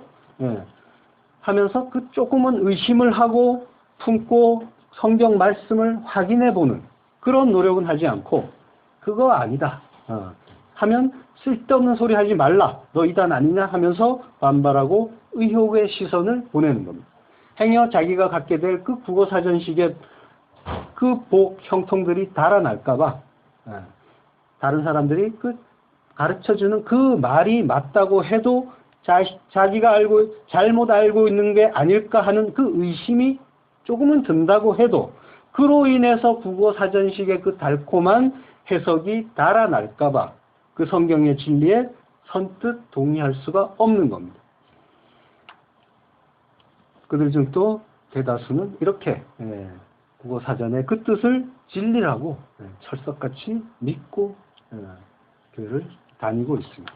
하면서 그 조금은 의심을 하고 품고 성경 말씀을 확인해 보는 그런 노력은 하지 않고 그거 아니다 하면 쓸데없는 소리 하지 말라 너 이단 아니냐 하면서 반발하고 의혹의 시선을 보내는 겁니다. 행여 자기가 갖게 될 그 국어사전식의 그 복 형통들이 달아날까봐 다른 사람들이 가르쳐주는 그 말이 맞다고 해도 자기가 잘못 알고 있는 게 아닐까 하는 그 의심이 조금은 든다고 해도 그로 인해서 국어사전식의 그 달콤한 해석이 달아날까봐 그 성경의 진리에 선뜻 동의할 수가 없는 겁니다. 그들 중 또 대다수는 이렇게 국어사전에 그 뜻을 진리라고 철석같이 믿고 교회를 다니고 있습니다.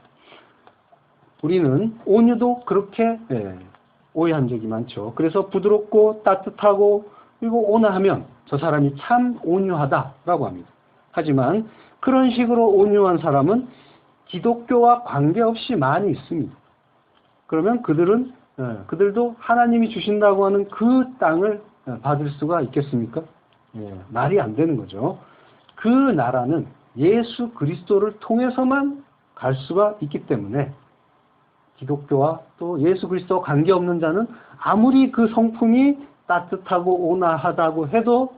우리는 온유도 그렇게 오해한 적이 많죠. 그래서 부드럽고 따뜻하고 그리고 온화하면 저 사람이 참 온유하다라고 합니다. 하지만 그런 식으로 온유한 사람은 기독교와 관계없이 많이 있습니다. 그러면 그들도 하나님이 주신다고 하는 그 땅을 받을 수가 있겠습니까? 말이 안 되는 거죠. 그 나라는 예수 그리스도를 통해서만 갈 수가 있기 때문에 기독교와 또 예수 그리스도와 관계없는 자는 아무리 그 성품이 따뜻하고 온화하다고 해도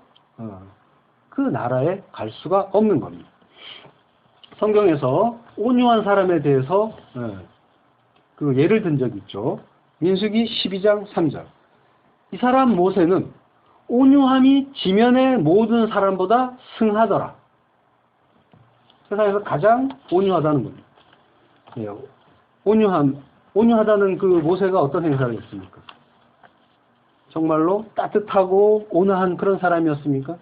그 나라에 갈 수가 없는 겁니다. 성경에서 온유한 사람에 대해서 그 예를 든 적이 있죠. 민수기 12장 3절. 이 사람 모세는 온유함이 지면의 모든 사람보다 승하더라. 세상에서 가장 온유하다는 겁니다. 온유하다는 그 모세가 어떤 행사를 했습니까? 정말로 따뜻하고 온화한 그런 사람이었습니까?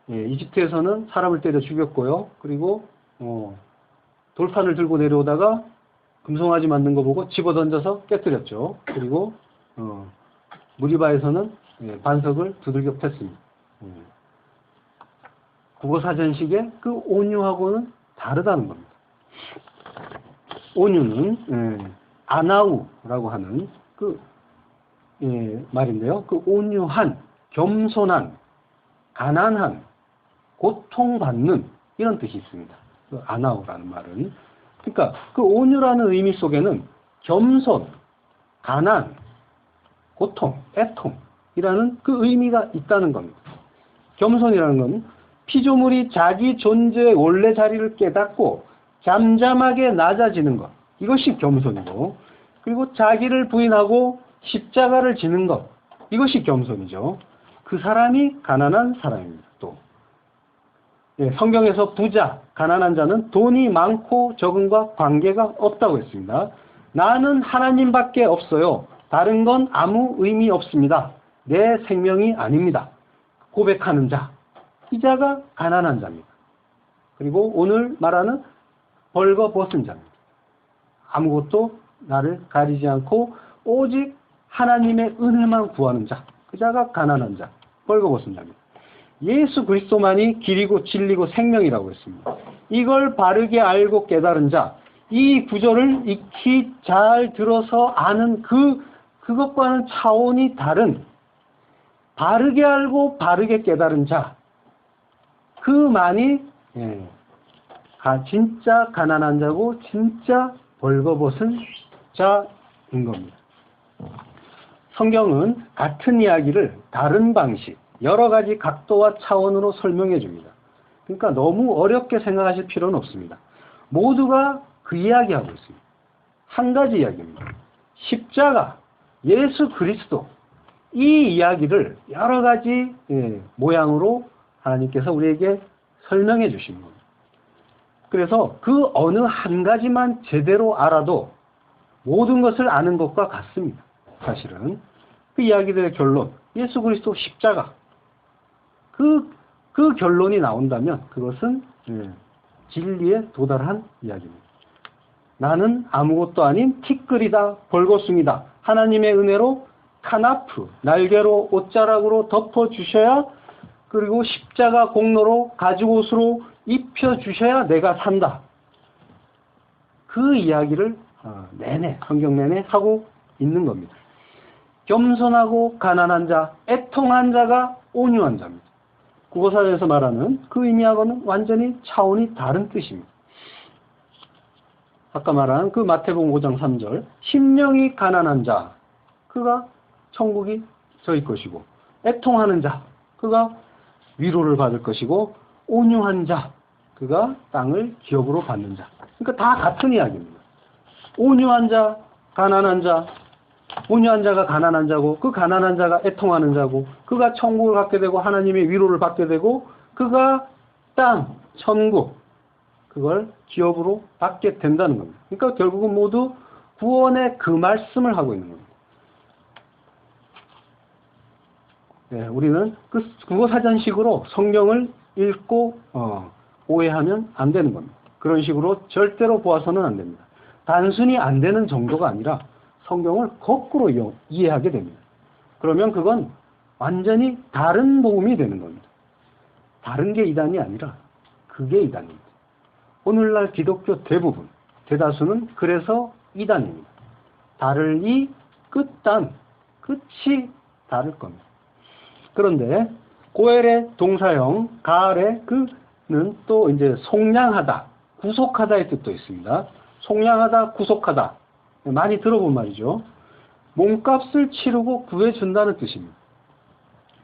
이집트에서는 사람을 때려 죽였고요. 그리고 돌판을 들고 내려오다가 금송아지 만든 거 보고 집어 던져서 깨뜨렸죠. 그리고 무리바에서는 반석을 두들겨 팼습니다. 국어사전식의 그 온유하고는 다르다는 겁니다. 온유는 아나우라고 하는 그 말인데요. 그 온유한, 겸손한, 가난한, 고통받는 이런 뜻이 있습니다. 그 아나우라는 말은. 그러니까 그 온유라는 의미 속에는 겸손, 가난, 고통, 애통이라는 그 의미가 있다는 겁니다. 겸손이라는 건 피조물이 자기 존재의 원래 자리를 깨닫고 잠잠하게 낮아지는 것. 이것이 겸손이고, 그리고 자기를 부인하고 십자가를 지는 것. 이것이 겸손이죠. 그 사람이 가난한 사람입니다. 또 성경에서 부자, 가난한 자는 돈이 많고 적은과 관계가 없다고 했습니다. 나는 하나님밖에 없어요. 다른 건 아무 의미 없습니다. 내 생명이 아닙니다. 고백하는 자. 이 자가 가난한 자입니다. 그리고 오늘 말하는 벌거벗은 자입니다. 아무것도 나를 가리지 않고 오직 하나님의 은혜만 구하는 자. 그 자가 가난한 자, 벌거벗은 자입니다. 예수 그리스도만이 길이고 진리고 생명이라고 했습니다. 이걸 바르게 알고 깨달은 자, 이 구절을 익히 잘 들어서 아는 그것과는 차원이 다른 바르게 알고 바르게 깨달은 자, 그만이 진짜 가난한 자고 진짜 벌거벗은 자인 겁니다. 성경은 같은 이야기를 다른 방식, 여러 가지 각도와 차원으로 설명해 줍니다. 그러니까 너무 어렵게 생각하실 필요는 없습니다. 모두가 그 이야기하고 있습니다. 한 가지 이야기입니다. 십자가, 예수 그리스도, 이 이야기를 여러 가지 모양으로 하나님께서 우리에게 설명해 주신 겁니다. 그래서 그 어느 한 가지만 제대로 알아도 모든 것을 아는 것과 같습니다. 사실은 그 이야기들의 결론, 예수 그리스도 십자가, 그 결론이 나온다면 그것은 진리에 도달한 이야기입니다. 나는 아무것도 아닌 티끌이다, 벌거숭이다. 하나님의 은혜로 카나프, 날개로 옷자락으로 덮어주셔야, 그리고 십자가 공로로 가죽옷으로 입혀주셔야 내가 산다. 그 이야기를 내내, 성경 내내 하고 있는 겁니다. 겸손하고 가난한 자, 애통한 자가 온유한 자입니다. 국어사전에서 말하는 그 의미하고는 완전히 차원이 다른 뜻입니다. 아까 말한 그 마태복음 5장 3절, 심령이 가난한 자, 그가 천국이 저희 것이고, 애통하는 자, 그가 위로를 받을 것이고, 온유한 자, 그가 땅을 기업으로 받는 자. 그러니까 다 같은 이야기입니다. 온유한 자, 가난한 자, 온유한 자가 가난한 자고, 그 가난한 자가 애통하는 자고, 그가 천국을 갖게 되고 하나님의 위로를 받게 되고, 그가 땅, 천국, 그걸 기업으로 받게 된다는 겁니다. 그러니까 결국은 모두 구원의 그 말씀을 하고 있는 겁니다. 우리는 그 국어사전식으로 성경을 읽고 오해하면 안 되는 겁니다. 그런 식으로 절대로 보아서는 안 됩니다. 단순히 안 되는 정도가 아니라 성경을 거꾸로 이해하게 됩니다. 그러면 그건 완전히 다른 복음이 되는 겁니다. 다른 게 이단이 아니라 그게 이단입니다. 오늘날 기독교 대부분, 대다수는 그래서 이단입니다. 다르니 끝단, 끝이 다를 겁니다. 그런데 고엘의 동사형 가알의 그는 또 이제 속량하다, 구속하다의 뜻도 있습니다. 속량하다, 구속하다. 많이 들어본 말이죠. 몸값을 치르고 구해준다는 뜻입니다.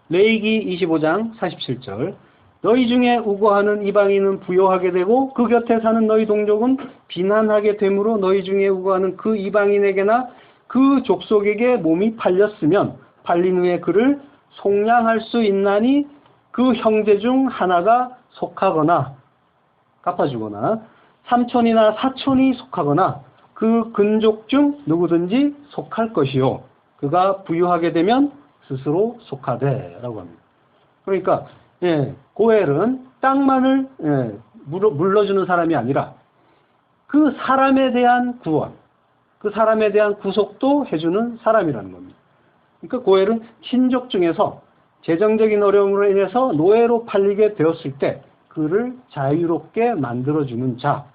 레위기 25장 47절 너희 중에 우고하는 이방인은 부요하게 되고 그 곁에 사는 너희 동족은 비난하게 되므로 너희 중에 우고하는 그 이방인에게나 그 족속에게 몸이 팔렸으면 팔린 후에 그를 속량할 수 있나니 그 형제 중 하나가 속하거나 갚아주거나 삼촌이나 사촌이 속하거나 그 근족 중 누구든지 속할 것이요 그가 부유하게 되면 스스로 속하되 라고 합니다. 그러니까 고엘은 땅만을 물러주는 사람이 아니라 그 사람에 대한 구원, 그 사람에 대한 구속도 해주는 사람이라는 겁니다. 그러니까 고엘은 친족 중에서 재정적인 어려움으로 인해서 노예로 팔리게 되었을 때 그를 자유롭게 만들어주는 자,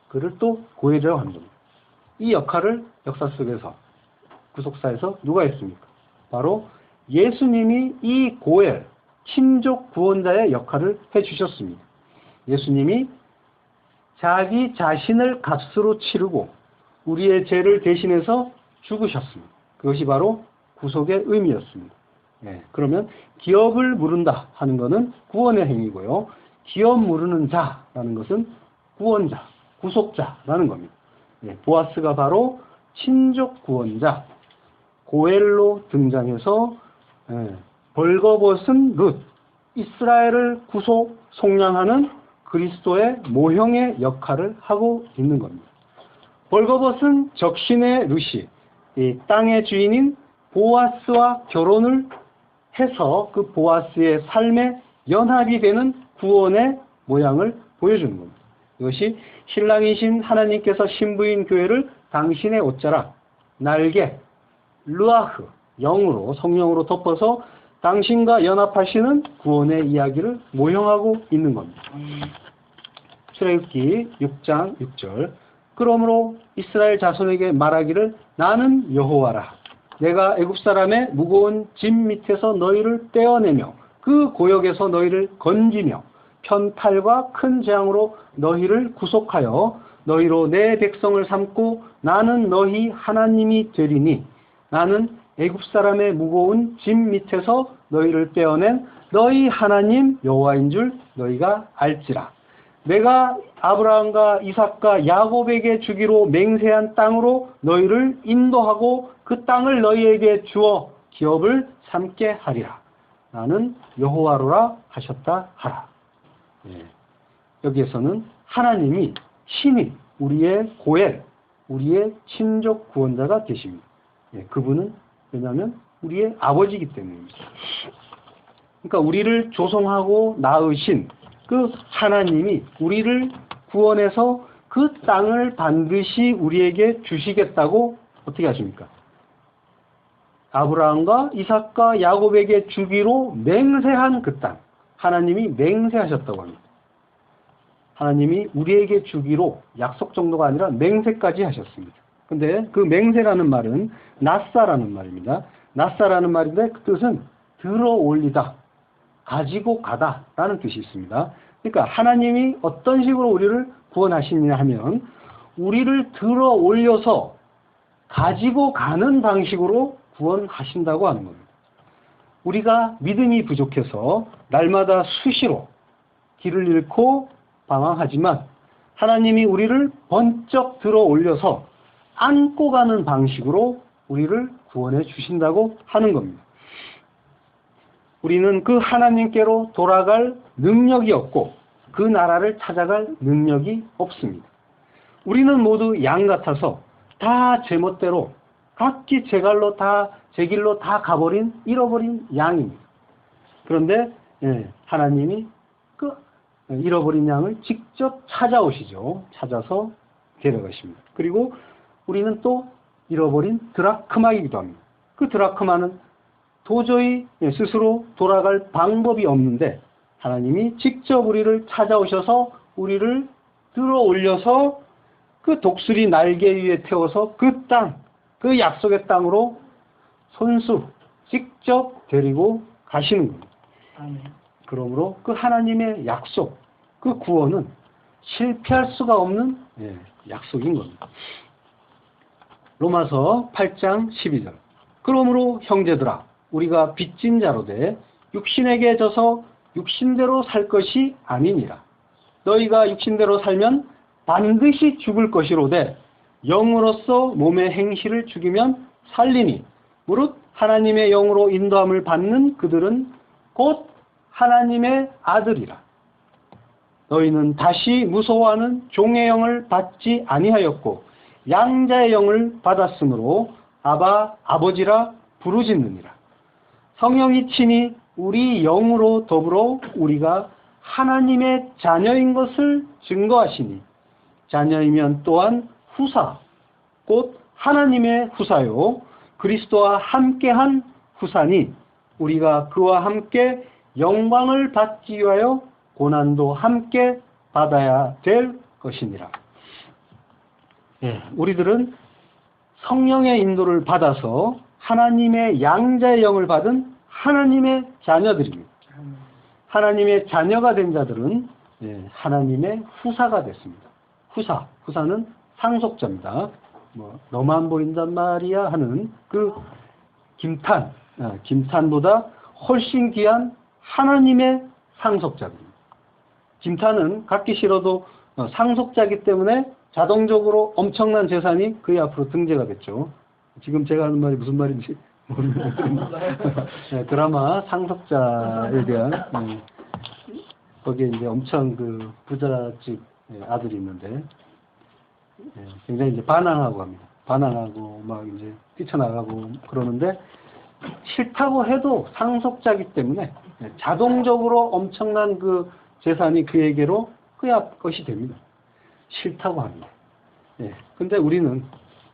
그를 또 고엘이라고 합니다. 이 역할을 역사 속에서 구속사에서 누가 했습니까? 바로 예수님이 이 고엘, 친족 구원자의 역할을 해주셨습니다. 예수님이 자기 자신을 값으로 치르고 우리의 죄를 대신해서 죽으셨습니다. 그것이 바로 구속의 의미였습니다. 그러면 기업을 물은다 하는 것은 구원의 행위고요. 기업 물으는 자라는 것은 구원자, 구속자라는 겁니다. 보아스가 바로 친족 구원자, 고엘로 등장해서 벌거벗은 룻, 이스라엘을 구속, 속량하는 그리스도의 모형의 역할을 하고 있는 겁니다. 벌거벗은 적신의 룻이 이 땅의 주인인 보아스와 결혼을 해서 그 보아스의 삶에 연합이 되는 구원의 모양을 보여주는 겁니다. 이것이 신랑이신 하나님께서 신부인 교회를 당신의 옷자락, 날개, 르아흐, 영으로, 성령으로 덮어서 당신과 연합하시는 구원의 이야기를 모형하고 있는 겁니다. 출애굽기 6장 6절 그러므로 이스라엘 자손에게 말하기를 나는 여호와라. 내가 애굽 사람의 무거운 짐 밑에서 너희를 떼어내며 그 고역에서 너희를 건지며 편탈과 큰 재앙으로 너희를 구속하여 너희로 내 백성을 삼고 나는 너희 하나님이 되리니 나는 애굽 사람의 무거운 짐 밑에서 너희를 떼어낸 너희 하나님 여호와인 줄 너희가 알지라. 내가 아브라함과 이삭과 야곱에게 주기로 맹세한 땅으로 너희를 인도하고 그 땅을 너희에게 주어 기업을 삼게 하리라. 나는 여호와로라 하셨다 하라. 여기에서는 하나님이 신이 우리의 고엘, 우리의 친족 구원자가 되십니다. 그분은 왜냐하면 우리의 아버지이기 때문입니다. 그러니까 우리를 조성하고 낳으신 그 하나님이 우리를 구원해서 그 땅을 반드시 우리에게 주시겠다고 어떻게 하십니까? 아브라함과 이삭과 야곱에게 주기로 맹세한 그 땅, 하나님이 맹세하셨다고 합니다. 하나님이 우리에게 주기로 약속 정도가 아니라 맹세까지 하셨습니다. 근데 그 맹세라는 말은 나사라는 말입니다. 나사라는 말인데 그 뜻은 들어 올리다, 가지고 가다 라는 뜻이 있습니다. 그러니까 하나님이 어떤 식으로 우리를 구원하시느냐 하면 우리를 들어 올려서 가지고 가는 방식으로 구원하신다고 하는 겁니다. 우리가 믿음이 부족해서 날마다 수시로 길을 잃고 방황하지만 하나님이 우리를 번쩍 들어 올려서 안고 가는 방식으로 우리를 구원해 주신다고 하는 겁니다. 우리는 그 하나님께로 돌아갈 능력이 없고 그 나라를 찾아갈 능력이 없습니다. 우리는 모두 양 같아서 다 제멋대로 각기 제 길로 다 가버린 잃어버린 양입니다. 그런데 하나님이 그 잃어버린 양을 직접 찾아오시죠. 찾아서 데려가십니다. 그리고 우리는 또 잃어버린 드라크마이기도 합니다. 그 드라크마는 도저히 스스로 돌아갈 방법이 없는데 하나님이 직접 우리를 찾아오셔서 우리를 들어 올려서 그 독수리 날개 위에 태워서 그 땅, 그 약속의 땅으로 손수 직접 데리고 가시는 겁니다. 그러므로 그 하나님의 약속, 그 구원은 실패할 수가 없는 약속인 겁니다. 로마서 8장 12절. 그러므로 형제들아, 우리가 빚진 자로 돼 육신에게 져서 육신대로 살 것이 아니니라. 너희가 육신대로 살면 반드시 죽을 것이로되 영으로서 몸의 행실을 죽이면 살리니 무릇 하나님의 영으로 인도함을 받는 그들은 곧 하나님의 아들이라. 너희는 다시 무서워하는 종의 영을 받지 아니하였고 양자의 영을 받았으므로 아바 아버지라 부르짖느니라. 성령이 친히 우리 영으로 더불어 우리가 하나님의 자녀인 것을 증거하시니 자녀이면 또한 후사 곧 하나님의 후사요 그리스도와 함께한 후사니 우리가 그와 함께 영광을 받기 위하여 고난도 함께 받아야 될 것이니라. 우리들은 성령의 인도를 받아서 하나님의 양자의 영을 받은 하나님의 자녀들입니다. 하나님의 자녀가 된 자들은 하나님의 후사가 됐습니다. 후사는 상속자입니다. 너만 보인단 말이야 하는 그 김탄보다 훨씬 귀한 하나님의 상속자입니다. 김탄은 갖기 싫어도 상속자이기 때문에 자동적으로 엄청난 재산이 그의 앞으로 등재가 됐죠. 지금 제가 하는 말이 무슨 말인지 모르겠는데 드라마 상속자에 대한 거기에 이제 엄청 그 부잣집 아들이 있는데 굉장히 이제 반항하고 합니다. 반항하고 막 이제 뛰쳐나가고 그러는데 싫다고 해도 상속자이기 때문에 자동적으로 엄청난 그 재산이 그에게로 그의 것이 됩니다. 싫다고 합니다. 근데 우리는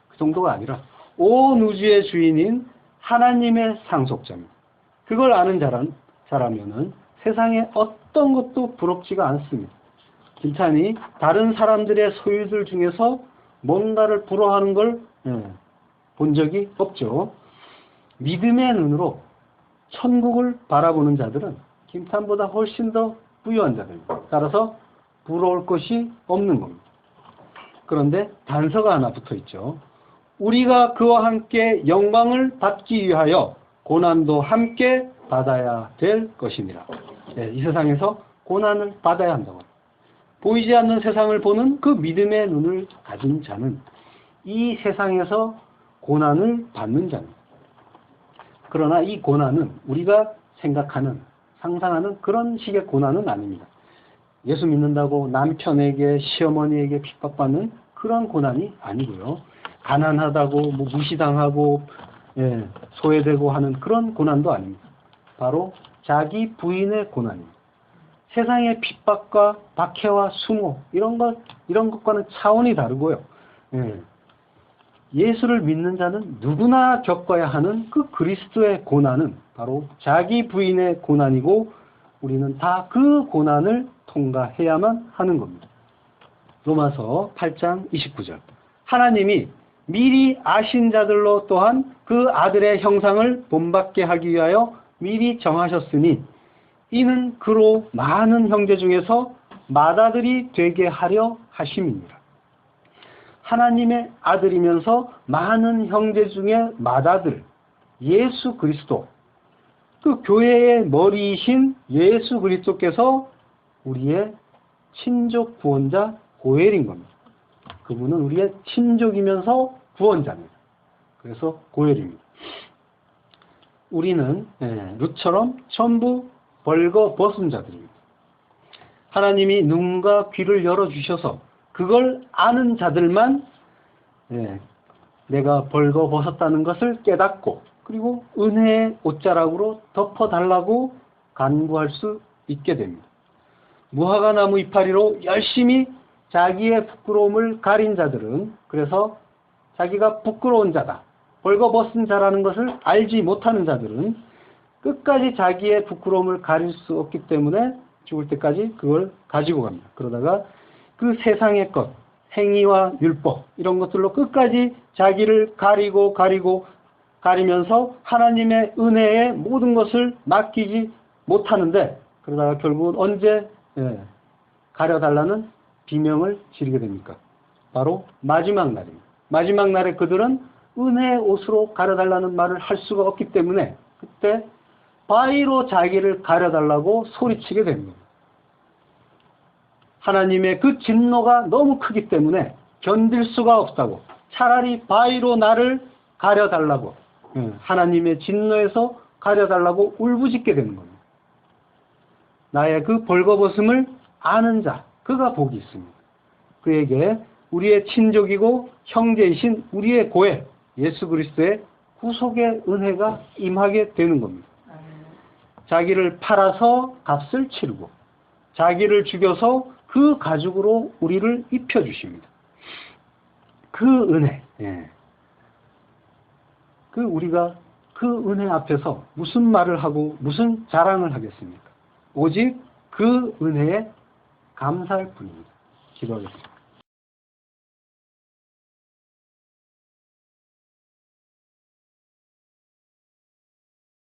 그 정도가 아니라 온 우주의 주인인 하나님의 상속자입니다. 그걸 아는 자라면은 세상에 어떤 것도 부럽지가 않습니다. 김탄이 다른 사람들의 소유들 중에서 뭔가를 부러워하는 걸 본 적이 없죠. 믿음의 눈으로 천국을 바라보는 자들은 김탄보다 훨씬 더 부유한 자들입니다. 따라서 부러울 것이 없는 겁니다. 그런데 단서가 하나 붙어 있죠. 우리가 그와 함께 영광을 받기 위하여 고난도 함께 받아야 될 것이니라. 이 세상에서 고난을 받아야 한다고 합니다. 보이지 않는 세상을 보는 그 믿음의 눈을 가진 자는 이 세상에서 고난을 받는 자입니다. 그러나 이 고난은 우리가 생각하는, 상상하는 그런 식의 고난은 아닙니다. 예수 믿는다고 남편에게, 시어머니에게 핍박받는 그런 고난이 아니고요. 가난하다고 무시당하고 소외되고 하는 그런 고난도 아닙니다. 바로 자기 부인의 고난입니다. 세상의 핍박과 박해와 수모 이런 것과는 차원이 다르고요. 예수를 믿는 자는 누구나 겪어야 하는 그 그리스도의 고난은 바로 자기 부인의 고난이고 우리는 다 그 고난을 통과해야만 하는 겁니다. 로마서 8장 29절. 하나님이 미리 아신 자들로 또한 그 아들의 형상을 본받게 하기 위하여 미리 정하셨으니 이는 그로 많은 형제 중에서 맏아들이 되게 하려 하심이니라. 하나님의 아들이면서 많은 형제 중에 맏아들 예수 그리스도, 그 교회의 머리이신 예수 그리스도께서 우리의 친족 구원자 고엘인 겁니다. 그분은 우리의 친족이면서 구원자입니다. 그래서 고엘입니다. 우리는 룻처럼 전부 벌거벗은 자들입니다. 하나님이 눈과 귀를 열어주셔서 그걸 아는 자들만 내가 벌거벗었다는 것을 깨닫고 그리고 은혜의 옷자락으로 덮어달라고 간구할 수 있게 됩니다. 무화과 나무 이파리로 열심히 자기의 부끄러움을 가린 자들은, 그래서 자기가 부끄러운 자다, 벌거벗은 자라는 것을 알지 못하는 자들은 끝까지 자기의 부끄러움을 가릴 수 없기 때문에 죽을 때까지 그걸 가지고 갑니다. 그러다가 그 세상의 것, 행위와 율법 이런 것들로 끝까지 자기를 가리면서 하나님의 은혜에 모든 것을 맡기지 못하는데, 그러다가 결국은 언제 가려달라는 비명을 지르게 됩니까? 바로 마지막 날입니다. 마지막 날에 그들은 은혜의 옷으로 가려달라는 말을 할 수가 없기 때문에 그때 바위로 자기를 가려달라고 소리치게 됩니다. 하나님의 그 진노가 너무 크기 때문에 견딜 수가 없다고, 차라리 바위로 나를 가려달라고, 하나님의 진노에서 가려달라고 울부짖게 되는 겁니다. 나의 그 벌거벗음을 아는 자, 그가 복이 있습니다. 그에게 우리의 친족이고 형제이신 우리의 고해 예수 그리스도의 구속의 은혜가 임하게 되는 겁니다. 자기를 팔아서 값을 치르고 자기를 죽여서 그 가죽으로 우리를 입혀주십니다. 그 은혜, 우리가 그 은혜 앞에서 무슨 말을 하고 무슨 자랑을 하겠습니까? 오직 그 은혜에 감사할 뿐입니다. 기도하겠습니다.